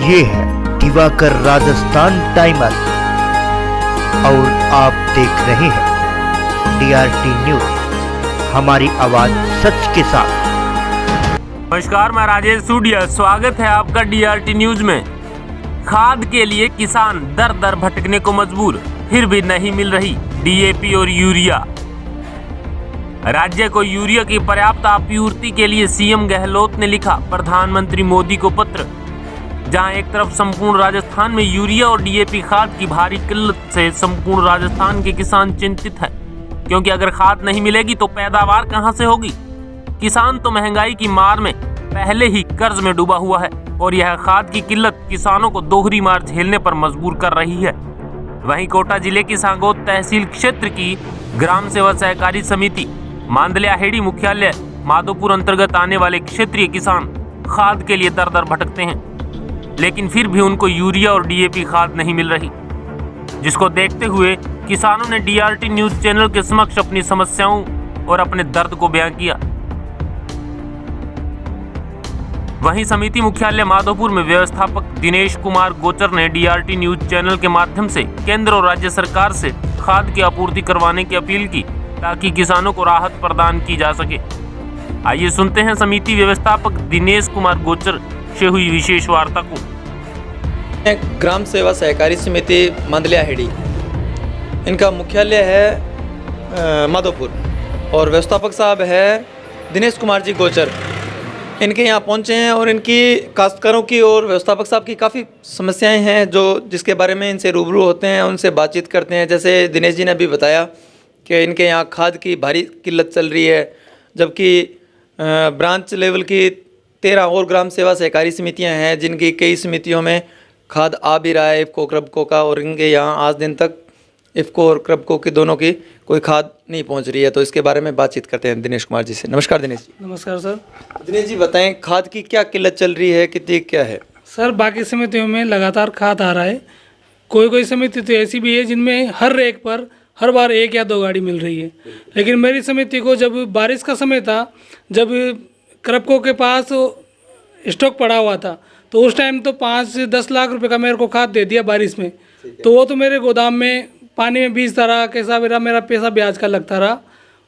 ये है दिवाकर राजस्थान टाइमर और आप देख रहे हैं DRT न्यूज, हमारी आवाज सच के साथ। नमस्कार, मैं राजेश सूडिया, स्वागत है आपका DRT न्यूज में। खाद के लिए किसान दर दर भटकने को मजबूर, फिर भी नहीं मिल रही DAP और यूरिया। राज्य को यूरिया की पर्याप्त आपूर्ति के लिए सीएम गहलोत ने लिखा प्रधानमंत्री मोदी को पत्र। जहां एक तरफ संपूर्ण राजस्थान में यूरिया और DAP खाद की भारी किल्लत से संपूर्ण राजस्थान के किसान चिंतित है, क्योंकि अगर खाद नहीं मिलेगी तो पैदावार कहां से होगी। किसान तो महंगाई की मार में पहले ही कर्ज में डूबा हुआ है और यह खाद की किल्लत किसानों को दोहरी मार झेलने पर मजबूर कर रही है। वहीं कोटा जिले की सांगोद तहसील क्षेत्र की ग्राम सेवा सहकारी समिति मांदलियाहेड़ी मुख्यालय माधोपुर अंतर्गत आने वाले क्षेत्रीय किसान खाद के लिए दर दर भटकते हैं, लेकिन फिर भी उनको यूरिया और DAP खाद नहीं मिल रही, जिसको देखते हुए किसानों ने DRT न्यूज चैनल के समक्ष अपनी समस्याओं और अपने दर्द को बयां किया। वहीं समिति मुख्यालय माधोपुर में व्यवस्थापक दिनेश कुमार गोचर ने DRT न्यूज चैनल के माध्यम से केंद्र और राज्य सरकार से खाद की आपूर्ति करवाने की अपील की, ताकि किसानों को राहत प्रदान की जा सके। आइए सुनते हैं समिति व्यवस्थापक दिनेश कुमार गोचर से हुई विशेष वार्ता को। ग्राम सेवा सहकारी समिति मांदलियाहेड़ी, इनका मुख्यालय है माधोपुर और व्यवस्थापक साहब है दिनेश कुमार जी गोचर। इनके यहाँ पहुँचे हैं और इनकी काश्तकारों की और व्यवस्थापक साहब की काफ़ी समस्याएं हैं जिसके बारे में इनसे रूबरू होते हैं, उनसे बातचीत करते हैं। जैसे दिनेश जी ने अभी बताया कि इनके यहाँ खाद की भारी किल्लत चल रही है, जबकि ब्रांच लेवल की 13 और ग्राम सेवा सहकारी समितियां हैं, जिनकी कई समितियों में खाद आ भी रहा है इफ़को क्रबको का, और इनके यहाँ आज दिन तक इफ़को और क्रबको की दोनों की कोई खाद नहीं पहुंच रही है। तो इसके बारे में बातचीत करते हैं दिनेश कुमार जी से। नमस्कार दिनेश जी। नमस्कार सर। दिनेश जी बताएं, खाद की क्या किल्लत चल रही है, कितनी क्या है? सर बाकी समितियों में लगातार खाद आ रहा है। कोई समिति तो ऐसी भी है जिनमें हर रैक पर हर बार 1 या 2 गाड़ी मिल रही है, लेकिन मेरी समिति को जब बारिश का समय था, जब क्रबको के पास स्टॉक पड़ा हुआ था, तो उस टाइम तो 5 से 10 लाख रुपए का मेरे को खाद दे दिया बारिश में। तो वो तो मेरे गोदाम में पानी में बीजता रहा, कैसा मेरा पैसा ब्याज का लगता रहा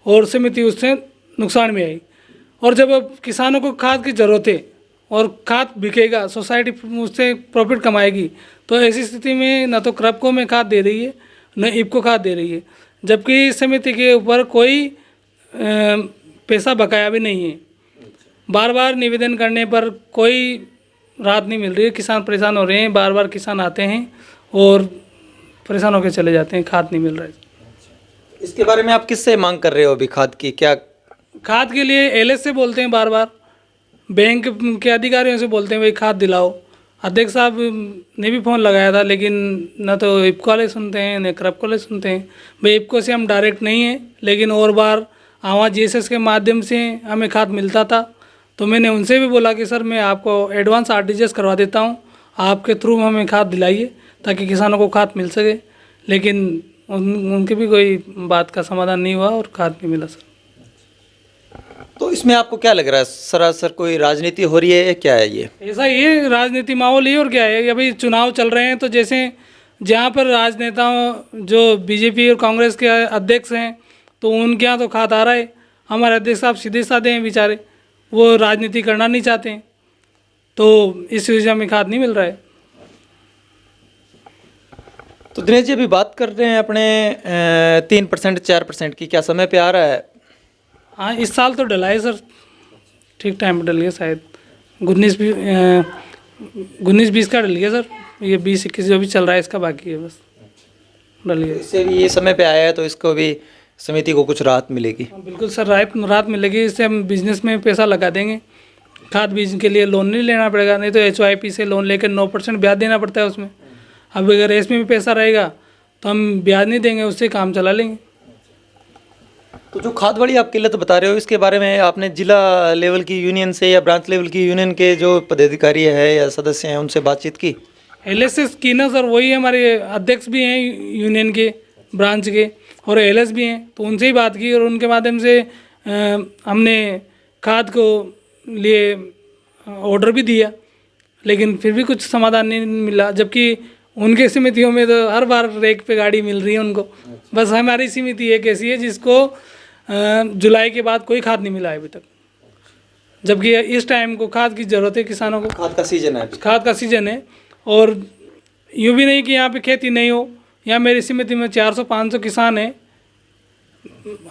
और समिति उससे नुकसान में आई। और जब अब किसानों को खाद की ज़रूरत है और खाद बिकेगा, सोसाइटी उससे प्रॉफिट कमाएगी, तो ऐसी स्थिति में न तो क्रबको में खाद दे रही है न इफ़को खाद दे रही है, जबकि समिति के ऊपर कोई पैसा बकाया भी नहीं है। बार बार निवेदन करने पर कोई राहत नहीं मिल रही है, किसान परेशान हो रहे हैं। बार बार किसान आते हैं और परेशान होकर चले जाते हैं, खाद नहीं मिल रहा है। इसके बारे में आप किससे मांग कर रहे हो अभी खाद की? क्या खाद के लिए LS से बोलते हैं, बार बार बैंक के अधिकारियों से बोलते हैं भाई खाद दिलाओ। अध्यक्ष साहब ने भी फ़ोन लगाया था, लेकिन न तो इफ़को वाले सुनते हैं न क्रबको वाले सुनते हैं। भाई इफ़को से हम डायरेक्ट नहीं हैं, लेकिन और बार आवाज़ GSS के माध्यम से हमें खाद मिलता था। तो मैंने उनसे भी बोला कि सर मैं आपको एडवांस RTGS करवा देता हूँ, आपके थ्रू हमें खाद दिलाइए ताकि किसानों को खाद मिल सके, लेकिन उनकी भी कोई बात का समाधान नहीं हुआ और खाद नहीं मिला सर। तो इसमें आपको क्या लग रहा है, सरासर कोई राजनीति हो रही है या क्या है ये? ऐसा ये राजनीति माहौल ही, और क्या है। अभी चुनाव चल रहे हैं, तो जैसे जहाँ पर राजनेताओं जो BJP और कांग्रेस के अध्यक्ष हैं, तो उनके यहाँ तो खाद आ रहा है। हमारे अध्यक्ष साहब सीधे साधे हैं बेचारे, वो राजनीति करना नहीं चाहते हैं, तो इस वजह में खाद नहीं मिल रहा है। तो दिनेश जी अभी बात कर रहे हैं अपने 3% 4% की, क्या समय पे आ रहा है? हाँ, इस साल तो डला है सर, ठीक टाइम पर डल गया शायद। 19-20 का डल गया सर, ये 20-21 जो भी चल रहा है इसका बाकी है, बस डल गया। इससे भी ये समय पे आया है तो इसको भी समिति को कुछ राहत मिलेगी? बिल्कुल सर, राहत मिलेगी। इससे हम बिजनेस में पैसा लगा देंगे। खाद बीज के लिए लोन नहीं लेना पड़ेगा, नहीं तो HYP से लोन लेकर 9% ब्याज देना पड़ता है उसमें। अब अगर इसमें भी पैसा रहेगा तो हम ब्याज नहीं देंगे, उससे काम चला लेंगे। तो जो खाद वाली आप किल्लत बता रहे हो, इसके बारे में आपने जिला लेवल की यूनियन से या ब्रांच लेवल की यूनियन के जो पदाधिकारी है या सदस्य हैं उनसे बातचीत की? LS की ना सर, वही हमारे अध्यक्ष भी हैं यूनियन के, ब्रांच के, और LS भी हैं, तो उनसे ही बात की और उनके माध्यम से हमने खाद को लिए ऑर्डर भी दिया। लेकिन फिर भी कुछ समाधान नहीं मिला, जबकि उनके समितियों में तो हर बार रेक पे गाड़ी मिल रही है उनको। बस हमारी समिति एक ऐसी है जिसको जुलाई के बाद कोई खाद नहीं मिला है अभी तक, जबकि इस टाइम को खाद की ज़रूरत है किसानों को। खाद का सीजन है। खाद का सीजन है, और यूँ भी नहीं कि यहाँ पे खेती नहीं हो। यहाँ मेरी समिति में 400-500 किसान हैं,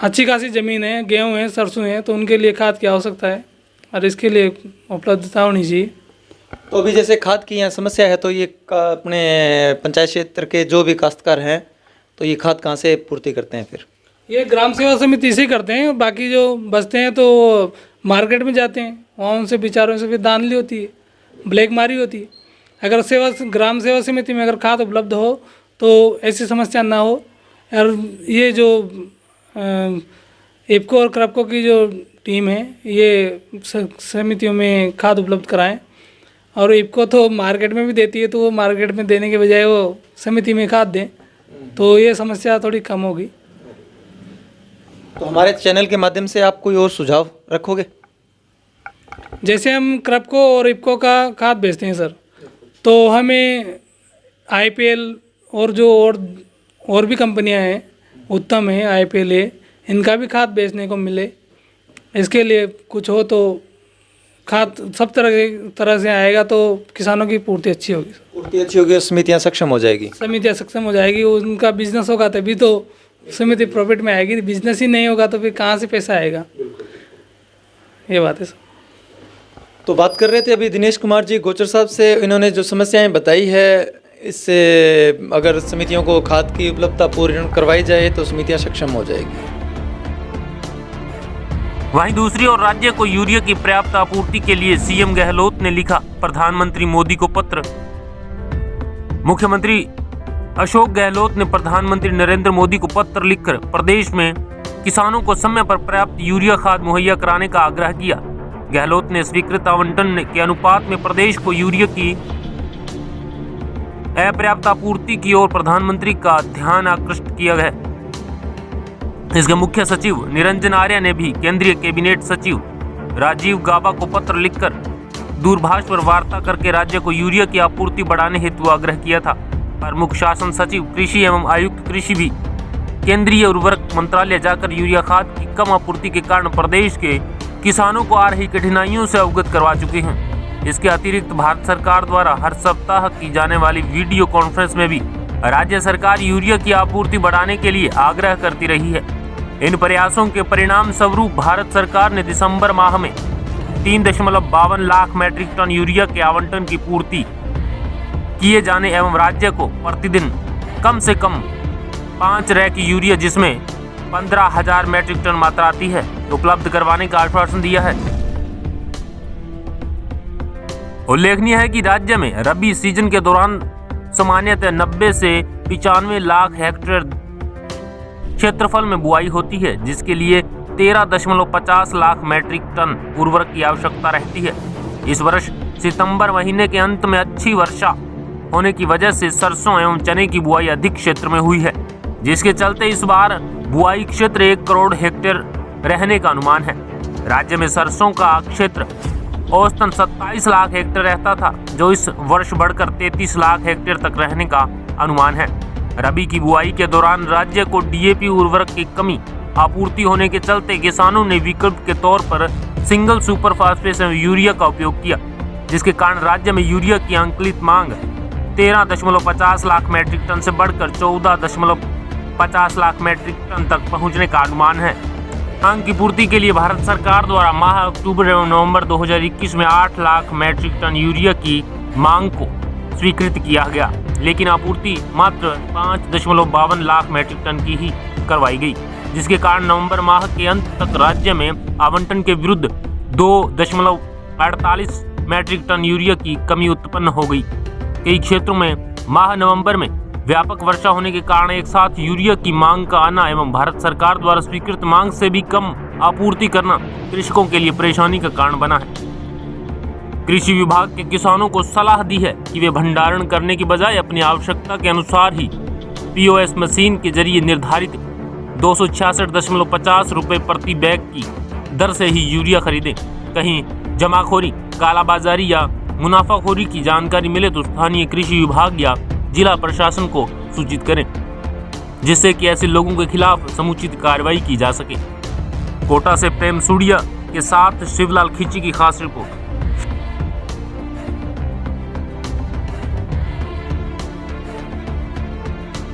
अच्छी खासी ज़मीन है, गेहूँ है, सरसों है, तो उनके लिए खाद की आवश्यकता है और इसके लिए उपलब्धता होनी चाहिए। तो अभी जैसे खाद की यहाँ समस्या है, तो ये अपने पंचायत क्षेत्र के जो भी काश्तकार हैं तो ये खाद कहाँ से पूर्ति करते हैं फिर? ये ग्राम सेवा समिति से करते हैं, बाकी जो बचते हैं तो मार्केट में जाते हैं, वहाँ उनसे विचारों से फिर धांधली होती है, ब्लैक मारी होती है। अगर ग्राम सेवा समिति में अगर खाद उपलब्ध हो तो ऐसी समस्या ना हो। और ये जो इफको और क्रपको की जो टीम है ये समितियों में खाद उपलब्ध कराएं, और इफको तो मार्केट में भी देती है, तो वो मार्केट में देने के बजाय वो समिति में खाद दें, तो ये समस्या थोड़ी कम होगी। तो हमारे चैनल के माध्यम से आप कोई और सुझाव रखोगे? जैसे हम क्रपको और इफको का खाद बेचते हैं सर, तो हमें IPL और जो और भी कंपनियां हैं, उत्तम है, IPL है, इनका भी खाद बेचने को मिले। इसके लिए कुछ हो तो खाद सब तरह से आएगा तो किसानों की पूर्ति अच्छी होगी। पूर्ति अच्छी होगी और समितियाँ सक्षम हो जाएगी। समितियाँ सक्षम हो जाएगी, उनका बिजनेस होगा तभी तो समिति प्रॉफिट में आएगी। बिजनेस ही नहीं होगा तो फिर कहाँ से पैसा आएगा, ये बात है सर। तो बात कर रहे थे अभी दिनेश कुमार जी गोचर साहब से, इन्होंने जो समस्याएं बताई है, इससे अगर समितियों को खाद की उपलब्धता पूर्ण करवाई जाए तो समितियां सक्षम हो जाएगी। वहीं दूसरी ओर राज्य को यूरिया की पर्याप्त आपूर्ति के लिए सीएम गहलोत ने लिखा प्रधानमंत्री मोदी को पत्र। मुख्यमंत्री अशोक गहलोत ने प्रधानमंत्री नरेंद्र मोदी को पत्र लिखकर प्रदेश में किसानों को समय पर पर्याप्त यूरिया खाद मुहैया कराने का आग्रह किया। गहलोत ने स्वीकृत आवंटन के अनुपात में प्रदेश को यूरिया की अपर्याप्त आपूर्ति की ओर प्रधानमंत्री का ध्यान आकृष्ट किया है। इसके मुख्य सचिव निरंजन आर्य ने भी केंद्रीय कैबिनेट सचिव राजीव गाबा को पत्र लिखकर दूरभाष पर वार्ता करके राज्य को यूरिया की आपूर्ति बढ़ाने हेतु आग्रह किया था। प्रमुख शासन सचिव कृषि एवं आयुक्त कृषि भी केंद्रीय उर्वरक मंत्रालय जाकर यूरिया खाद की कम आपूर्ति के कारण प्रदेश के किसानों को आ रही कठिनाइयों से अवगत करवा चुके हैं। इसके अतिरिक्त भारत सरकार द्वारा हर सप्ताह की जाने वाली वीडियो कॉन्फ्रेंस में भी राज्य सरकार यूरिया की आपूर्ति बढ़ाने के लिए आग्रह करती रही है। इन प्रयासों के परिणाम स्वरूप भारत सरकार ने दिसंबर माह में 3.52 लाख मैट्रिक टन यूरिया के आवंटन की पूर्ति किए जाने एवं राज्य को प्रतिदिन कम से कम 5 रैक यूरिया जिसमें 15,000 मैट्रिक टन मात्रा आती है उपलब्ध करवाने का आश्वासन दिया है। उल्लेखनीय है कि राज्य में रबी सीजन के दौरान सामान्यतः 90 से 95 लाख हेक्टेयर क्षेत्रफल में बुआई होती है, जिसके लिए 13.50 लाख मैट्रिक टन उर्वरक की आवश्यकता रहती है। इस वर्ष सितंबर महीने के अंत में अच्छी वर्षा होने की वजह से सरसों एवं चने की बुआई अधिक क्षेत्र में हुई है, जिसके चलते इस बार बुआई क्षेत्र 1 करोड़ हेक्टेयर रहने का अनुमान है। राज्य में सरसों का क्षेत्र औसतन 27 लाख हेक्टेयर रहता था, जो इस वर्ष बढ़कर 33 लाख हेक्टेयर तक रहने का अनुमान है। रबी की बुआई के दौरान राज्य को DAP उर्वरक की कमी आपूर्ति होने के चलते किसानों ने विकल्प के तौर पर सिंगल सुपर फास्फेट एवं यूरिया का उपयोग किया, जिसके कारण राज्य में यूरिया की अंकुलित मांग 13.50 लाख मैट्रिक टन से बढ़कर 14.50 लाख मैट्रिक टन तक पहुंचने का अनुमान है। मांग की पूर्ति के लिए भारत सरकार द्वारा माह अक्टूबर एवं नवंबर 2021 में 8 लाख मैट्रिक टन यूरिया की मांग को स्वीकृत किया गया, लेकिन आपूर्ति मात्र 5.52 लाख मैट्रिक टन की ही करवाई गई, जिसके कारण नवंबर माह के अंत तक राज्य में आवंटन के विरुद्ध 2.48 मैट्रिक टन यूरिया की कमी उत्पन्न हो गई। कई क्षेत्रों में माह नवंबर में व्यापक वर्षा होने के कारण एक साथ यूरिया की मांग का आना एवं भारत सरकार द्वारा स्वीकृत मांग से भी कम आपूर्ति करना कृषकों के लिए परेशानी का कारण बना है। कृषि विभाग के किसानों को सलाह दी है कि वे भंडारण करने की बजाय अपनी आवश्यकता के अनुसार ही POS मशीन के जरिए निर्धारित 266.50 रुपये प्रति बैग की दर से ही यूरिया खरीदें। कहीं जमाखोरी, कालाबाजारी या मुनाफाखोरी की जानकारी मिले तो स्थानीय कृषि विभाग या जिला प्रशासन को सूचित करें, जिससे कि ऐसे लोगों के खिलाफ समुचित कार्रवाई की जा सके। कोटा से प्रेम सूडिया के साथ शिवलाल खिची की खास रिपोर्ट।